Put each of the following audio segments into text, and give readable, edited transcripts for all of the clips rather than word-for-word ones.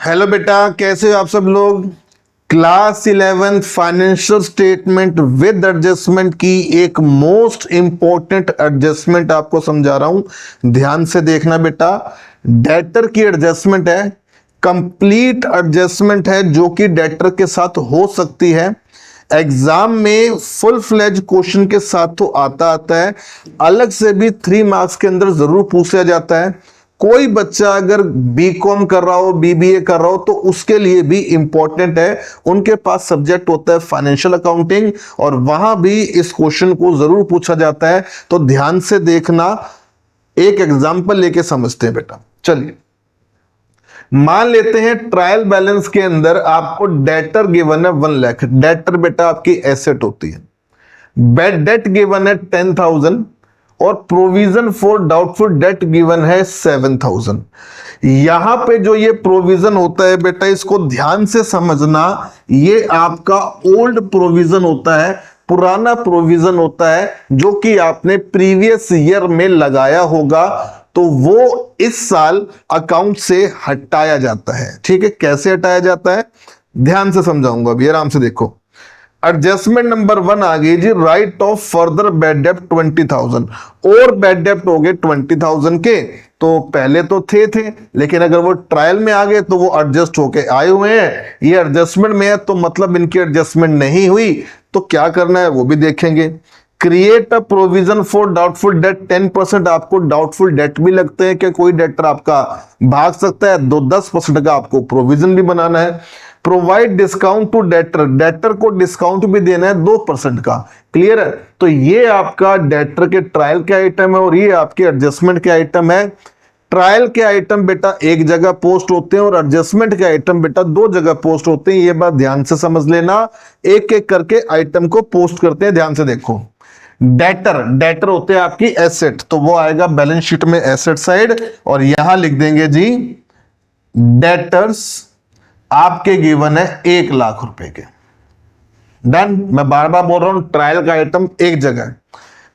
Hello बेटा, कैसे हो आप सब लोग। Class 11 financial statement with adjustment की एक मोस्ट इंपॉर्टेंट एडजस्टमेंट आपको समझा रहा हूं, ध्यान से देखना बेटा। डेटर की एडजस्टमेंट है, कंप्लीट एडजस्टमेंट है जो कि डेटर के साथ हो सकती है। एग्जाम में फुल फ्लेज क्वेश्चन के साथ तो आता है, अलग से भी 3 मार्क्स के अंदर जरूर पूछा जाता है। कोई बच्चा अगर बीकॉम कर रहा हो, बीबीए कर रहा हो, तो उसके लिए भी इंपॉर्टेंट है। उनके पास सब्जेक्ट होता है फाइनेंशियल अकाउंटिंग और वहां भी इस क्वेश्चन को जरूर पूछा जाता है। तो ध्यान से देखना, एक एग्जांपल लेके समझते हैं बेटा। चलिए मान लेते हैं ट्रायल बैलेंस के अंदर आपको डेटर गिवन है 1 लाख। डेटर बेटा आपकी एसेट होती है। बैड डेट गिवन है 10,000 और provision for doubtful debt given है 7,000। यहां पे जो ये प्रोविजन होता है बेटा, इसको ध्यान से समझना। ये आपका ओल्ड प्रोविजन होता है, पुराना प्रोविजन होता है जो कि आपने प्रीवियस ईयर में लगाया होगा, तो वो इस साल अकाउंट से हटाया जाता है। ठीक है, कैसे हटाया जाता है ध्यान से समझाऊंगा, अभी आराम से देखो। एडजस्टमेंट नंबर 1 आ गई जी, write off further bad debt 20,000 और बैड डेट हो गए 20,000 के। तो पहले तो थे लेकिन अगर वो ट्रायल में आ गए तो वो एडजस्ट होके आए हुए हैं। ये एडजस्टमेंट में है तो मतलब इनकी एडजस्टमेंट नहीं हुई, तो क्या करना है वो भी देखेंगे। Create a provision for doubtful debt 10%। आपको डाउटफुल डेट भी लगते हैं कि कोई डेटर आपका भाग सकता है, 10% का आपको प्रोविजन भी बनाना है। Provide discount to debtor, debtor को डिस्काउंट भी देना है 2% का। क्लियर है, तो ये आपका डेटर के ट्रायल के आइटम है और ये आपके एडजस्टमेंट के आइटम है। ट्रायल के आइटम बेटा एक जगह पोस्ट होते हैं और एडजस्टमेंट के आइटम बेटा 2 जगह पोस्ट होते हैं। ये बात ध्यान से समझ लेना, एक एक करके आइटम को पोस्ट करते हैं। ध्यान से देखो, डेटर होते हैं आपकी एसेट, तो वो आएगा बैलेंस शीट में एसेट साइड और यहां लिख देंगे जी डेटर्स आपके गिवन है 1 लाख रुपए के। डन। मैं बार बार बोल रहा हूं, ट्रायल का आइटम एक जगह।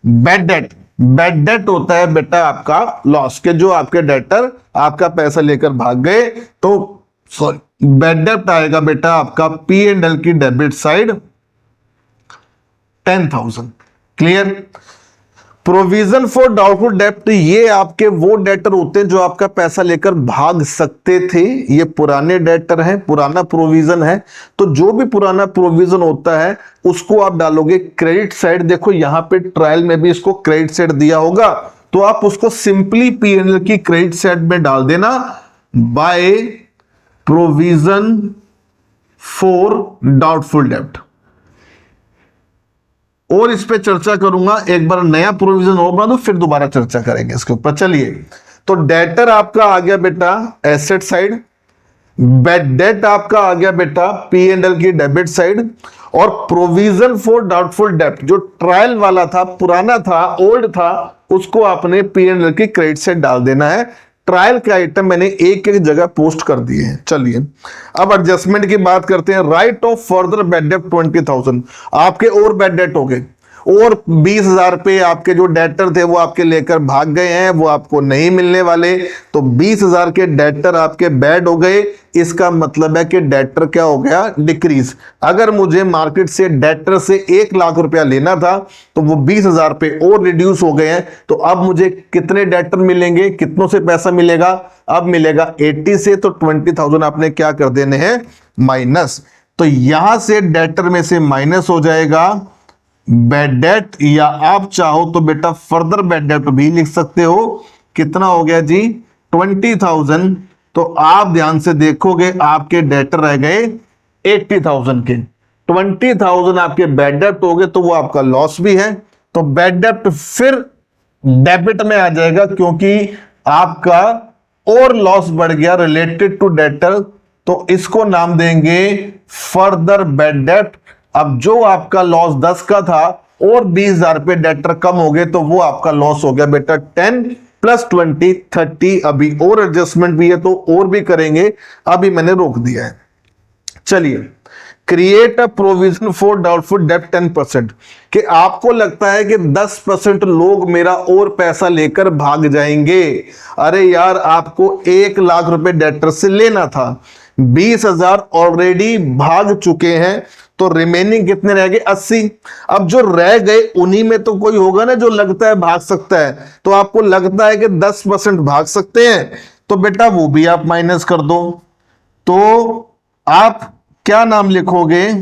बैड डेट होता है बेटा आपका लॉस के, जो आपके डेटर आपका पैसा लेकर भाग गए, तो सॉरी बैड डेट आएगा बेटा आपका P&L की debit side 10,000। Clear. Provision for doubtful debt, ये आपके वो डेटर होते हैं जो आपका पैसा लेकर भाग सकते थे। ये पुराने डेटर हैं, पुराना प्रोविजन है। तो जो भी पुराना प्रोविजन होता है उसको आप डालोगे क्रेडिट साइड। देखो यहां पे ट्रायल में भी इसको क्रेडिट साइड दिया होगा, तो आप उसको सिंपली P&L की क्रेडिट साइड में डाल देना, by provision for doubtful debt. और इस पे चर्चा करूंगा, एक बार नया प्रोविजन और बना दो फिर दोबारा चर्चा करेंगे इसके ऊपर। चलिए, तो डेटर आपका आ गया बेटा एसेट साइड, बैड डेट आपका आ गया बेटा P&L की डेबिट साइड, और प्रोविजन फॉर डाउटफुल डेट जो ट्रायल वाला था, पुराना था, ओल्ड था, उसको आपने P&L की क्रेडिट साइड डाल देना है। ट्रायल के आइटम मैंने एक एक जगह पोस्ट कर दिए हैं। चलिए अब एडजस्टमेंट की बात करते हैं। Right off further bad debt 20,000, आपके और बैड डेट हो गए और 20,000 पे आपके जो डेटर थे वो आपके लेकर भाग गए हैं, वो आपको नहीं मिलने वाले, तो 20,000 के डेटर आपके बैड हो गए। इसका मतलब है कि डेटर क्या हो गया, डिक्रीज। अगर मुझे मार्केट से डेटर से 1 लाख रुपया लेना था तो वो 20,000 पे और रिड्यूस हो गए हैं। तो अब मुझे कितने डेटर मिलेंगे, कितनों से पैसा मिलेगा, अब मिलेगा 80 से, तो 20,000 आपने क्या कर देने हैं, माइनस। तो यहां से डेटर में से माइनस हो जाएगा बैड डेट, या आप चाहो तो बेटा फर्दर बैड डेट भी लिख सकते हो। कितना हो गया जी, 20,000। तो आप ध्यान से देखोगे आपके डेटर रह गए 80,000 के। 20,000 आपके बैड डेट हो गए, तो वो आपका लॉस भी है। तो बैड डेट फिर डेबिट में आ जाएगा क्योंकि आपका और लॉस बढ़ गया रिलेटेड टू डेटर, तो इसको नाम देंगे फर्दर बैड डेट। अब जो आपका लॉस 10 का था और 20,000 पे डेटर कम हो गए, तो वो आपका लॉस हो गया बेटा 10 + 20 30। अभी और एडजस्टमेंट भी है तो और भी करेंगे, अभी मैंने रोक दिया है। चलिए, create a provision for doubtful debt 10%, कि आपको लगता है कि 10% लोग मेरा और पैसा लेकर भाग जाएंगे। अरे यार, आपको 1 लाख रुपए डेटर से लेना था, 20,000 ऑलरेडी भाग चुके हैं, तो रिमेनिंग कितने रह गए? 80। अब जो रह गए उन्हीं में तो कोई होगा ना जो लगता है भाग सकता है, तो आपको लगता है कि 10% भाग सकते हैं, तो बेटा वो भी आप माइनस कर दो। तो आप क्या नाम लिखोगे?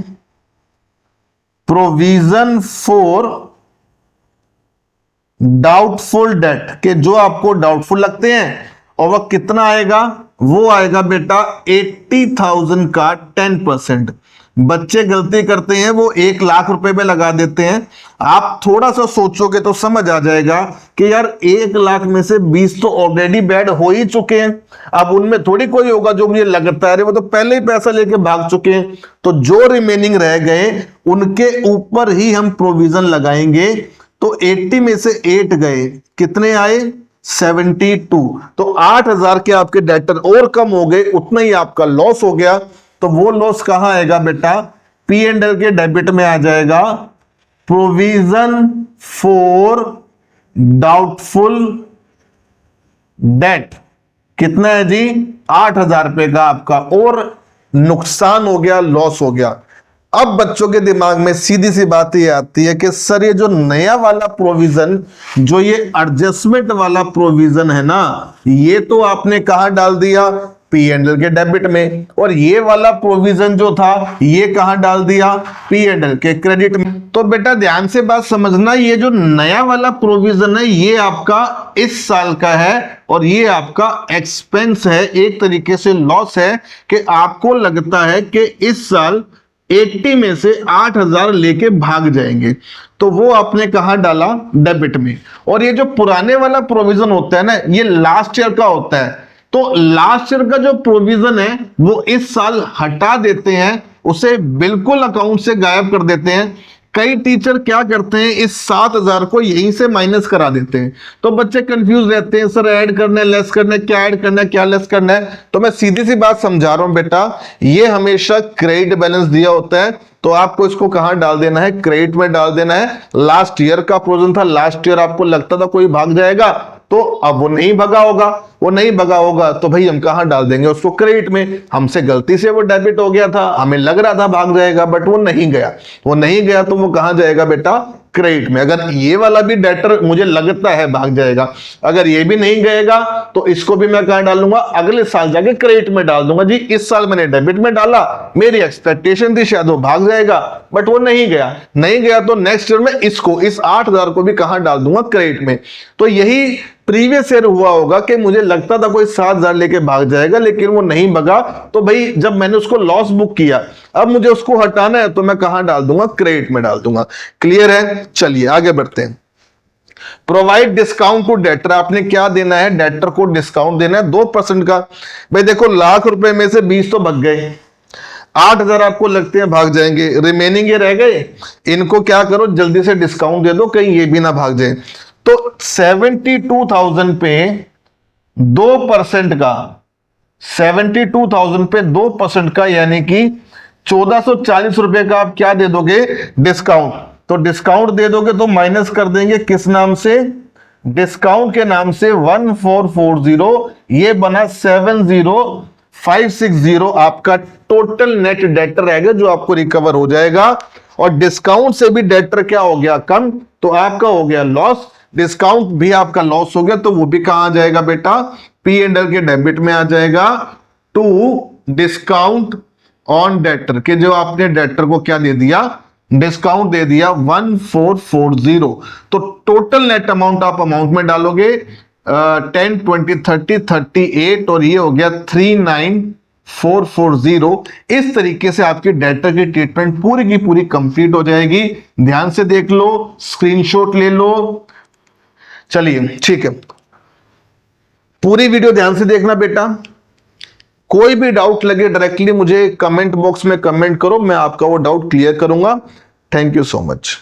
प्रोविजन फॉर डाउटफुल डेट, के जो आपको डाउटफुल लगते हैं, और वह कितना आएगा? वो आएगा बेटा 80,000 का 10%। बच्चे गलती करते हैं, वो 1 लाख रुपए पे लगा देते हैं। आप थोड़ा सा सोचोगे तो समझ आ जाएगा कि यार 1 लाख में से 20 तो ऑलरेडी बैड हो ही चुके हैं, अब उनमें थोड़ी कोई होगा जो मुझे लगता है, वो तो पहले ही पैसा लेके भाग चुके हैं। तो जो रिमेनिंग रह गए उनके ऊपर ही हम प्रोविजन लगाएंगे। तो 80 में से 8 गए, कितने आए? 72। तो 8,000 के आपके डेटर और कम हो गए, उतना ही आपका लॉस हो गया। तो वो लॉस कहां आएगा बेटा? पी एंड एल के डेबिट में आ जाएगा। प्रोविजन फॉर डाउटफुल डेट कितना है जी? 8,000 रुपए का आपका और नुकसान हो गया, लॉस हो गया। अब बच्चों के दिमाग में सीधी सी बात ये आती है कि सर ये जो नया वाला प्रोविजन, जो ये एडजस्टमेंट वाला प्रोविजन है ना, ये तो आपने कहां डाल दिया? पी एंड एल के डेबिट में। और ये वाला प्रोविजन जो था ये कहां डाल दिया? पी एंड एल के क्रेडिट में। तो बेटा ध्यान से बात समझना, ये जो नया वाला प्रोविजन है ये आपका इस साल का है और ये आपका एक्सपेंस है, एक तरीके से लॉस है कि आपको लगता है कि इस साल 80 में से 8,000 लेके भाग जाएंगे, तो वो आपने कहां डाला? डेबिट में। और ये जो पुराने वाला प्रोविजन होता है ना, ये लास्ट ईयर का होता है, तो लास्ट ईयर का जो प्रोविजन है वो इस साल हटा देते हैं, उसे बिल्कुल अकाउंट से गायब कर देते हैं। कई टीचर क्या करते हैं, इस 7,000 को यहीं से माइनस करा देते हैं, तो बच्चे कंफ्यूज रहते हैं, सर ऐड करना है, लेस करना है, क्या ऐड करना है, क्या लेस करना है। तो मैं सीधी सी बात समझा रहा हूं बेटा, ये हमेशा क्रेडिट बैलेंस दिया होता है, तो आपको इसको कहां डाल देना है? क्रेडिट में डाल देना है। लास्ट ईयर का प्रोविजन था, लास्ट ईयर आपको लगता था कोई भाग जाएगा, तो अब वो नहीं भगा होगा, वो नहीं भगा होगा तो भाई हम कहां डाल देंगे? उसको क्रेडिट में। हमसे गलती से वो डेबिट हो गया था, हमें लग रहा था भाग जाएगा, बट वो नहीं गया, वो नहीं गया, तो वो कहां जाएगा बेटा? क्रेडिट में। अगर ये वाला भी डेटर मुझे लगता है भाग जाएगा, अगर ये भी नहीं गएगा तो इसको भी मैं कहां डालूंगा? अगले साल जाके क्रेडिट में डाल दूंगा। जी इस साल मैंने डेबिट में डाला, मेरी एक्सपेक्टेशन थी शायद वो भाग जाएगा, बट वो नहीं गया, नहीं गया तो नेक्स्ट ईयर में इसको, इस 8,000 को भी कहां डाल दूंगा? क्रेडिट में। तो यही प्रीवियस ईयर हुआ होगा कि मुझे लगता था कोई 7,000 लेके भाग जाएगा, लेकिन वो नहीं भगा, तो भाई जब मैंने उसको लॉस बुक किया, अब मुझे उसको हटाना है तो मैं कहां डाल दूंगा? क्रेडिट में डाल दूंगा। क्लियर है? चलिए आगे बढ़ते हैं। प्रोवाइड डिस्काउंट टू डेटर, आपने क्या देना है? डेटर को डिस्काउंट देना है 2% का। भाई देखो, लाख रुपए में से 20 तो भग गए, 8,000 आपको लगते हैं भाग जाएंगे, रिमेनिंग ये रह गए, इनको क्या करो? जल्दी से डिस्काउंट दे दो, कहीं ये भी ना भाग जाए। तो 72,000 पे 2% का, 72,000 पे 2% का, यानी कि 1,440 रुपए का आप क्या दे दोगे? डिस्काउंट। तो डिस्काउंट दे दोगे तो माइनस कर देंगे किस नाम से? डिस्काउंट के नाम से 1440, ये बना 70,560 आपका टोटल नेट डेटर रहेगा जो आपको रिकवर हो जाएगा। और डिस्काउंट से भी डेटर क्या हो गया? कम, तो आपका हो गया लॉस। डिस्काउंट भी आपका लॉस हो गया, तो वो भी कहां आ जाएगा बेटा? पी एंड एल के डेबिट में आ जाएगा। टू डिस्काउंट ऑन डेटर, के जो आपने डेटर को क्या दे दिया? डिस्काउंट दे दिया 1440। तो टोटल नेट अमाउंट आप अमाउंट में डालोगे 10, 20, 30, 38, और ये हो गया 39,440। इस तरीके से आपकी डेटर की ट्रीटमेंट पूरी की पूरी कंप्लीट हो जाएगी। ध्यान से देख लो, स्क्रीनशॉट ले लो। चलिए ठीक है, पूरी वीडियो ध्यान से देखना बेटा। कोई भी डाउट लगे डायरेक्टली मुझे कमेंट बॉक्स में कमेंट करो, मैं आपका वो डाउट क्लियर करूंगा। Thank you so much.